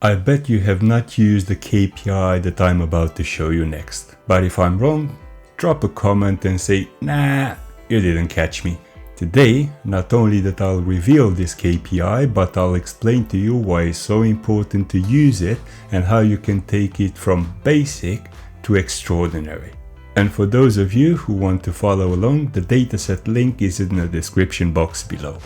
I bet you have not used the KPI that I'm about to show you next. But if I'm wrong, drop a comment and say, nah, you didn't catch me. Today, not only that I'll reveal this KPI, but I'll explain to you why it's so important to use it and how you can take it from basic to extraordinary. And for those of you who want to follow along, the dataset link is in the description box below.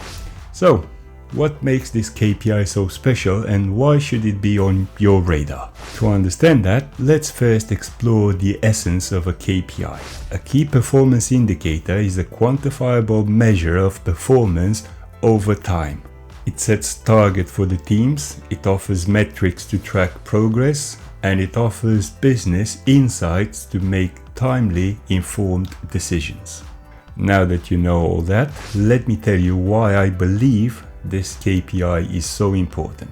So, what makes this KPI so special and why should it be on your radar? To understand that, let's first explore the essence of a KPI. A key performance indicator is a quantifiable measure of performance over time. It sets targets for the teams, it offers metrics to track progress, and it offers business insights to make timely, informed decisions. Now that you know all that, let me tell you why I believe this KPI is so important.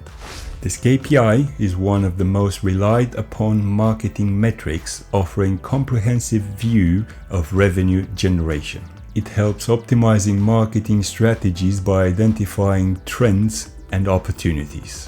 This KPI is one of the most relied upon marketing metrics, offering comprehensive view of revenue generation. It helps optimizing marketing strategies by identifying trends and opportunities.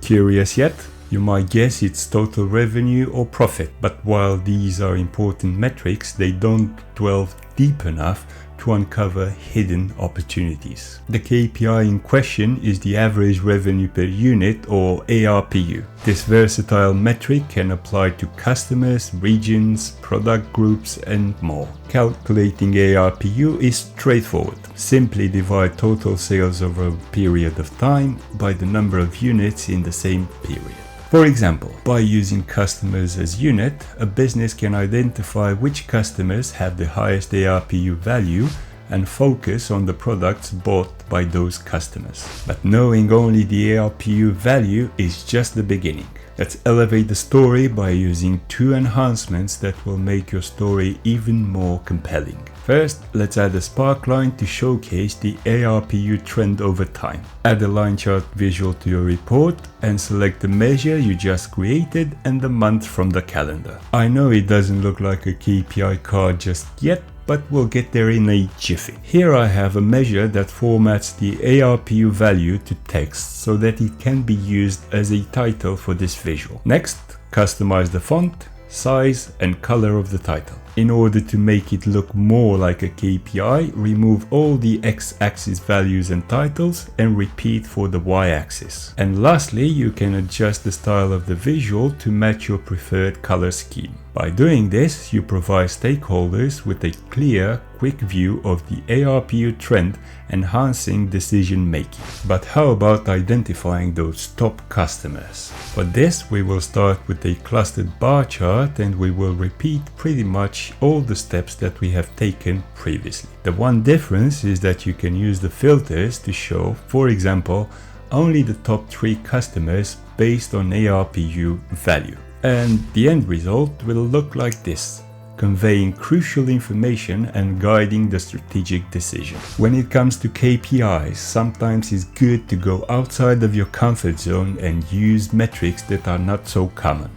Curious yet? You might guess it's total revenue or profit, but while these are important metrics, they don't delve deep enough to uncover hidden opportunities. The KPI in question is the average revenue per unit, or ARPU. This versatile metric can apply to customers, regions, product groups, and more. Calculating ARPU is straightforward. Simply divide total sales over a period of time by the number of units in the same period. For example, by using customers as unit, a business can identify which customers have the highest ARPU value and focus on the products bought by those customers. But knowing only the ARPU value is just the beginning. Let's elevate the story by using two enhancements that will make your story even more compelling. First, let's add a spark line to showcase the ARPU trend over time. Add a line chart visual to your report and select the measure you just created and the month from the calendar. I know it doesn't look like a KPI card just yet, but we'll get there in a jiffy. Here I have a measure that formats the ARPU value to text so that it can be used as a title for this visual. Next, customize the font, size, and color of the title. In order to make it look more like a KPI, remove all the x-axis values and titles and repeat for the y-axis. And lastly, you can adjust the style of the visual to match your preferred color scheme. By doing this, you provide stakeholders with a clear, quick view of the ARPU trend, enhancing decision making. But how about identifying those top customers? For this, we will start with a clustered bar chart and we will repeat pretty much all the steps that we have taken previously. The one difference is that you can use the filters to show, for example, only the top 3 customers based on ARPU value. And the end result will look like this, conveying crucial information and guiding the strategic decision. When it comes to KPIs, sometimes it's good to go outside of your comfort zone and use metrics that are not so common.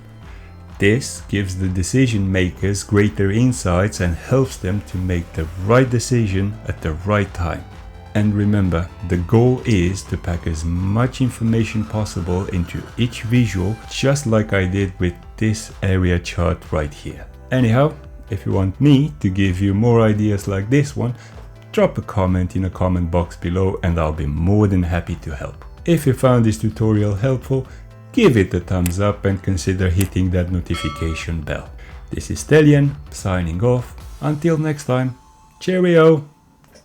This gives the decision makers greater insights and helps them to make the right decision at the right time. And remember, the goal is to pack as much information possible into each visual, just like I did with this area chart right here. Anyhow, if you want me to give you more ideas like this one, drop a comment in the comment box below and I'll be more than happy to help. If you found this tutorial helpful, give it a thumbs up and consider hitting that notification bell. This is Stelian, signing off. Until next time, cheerio!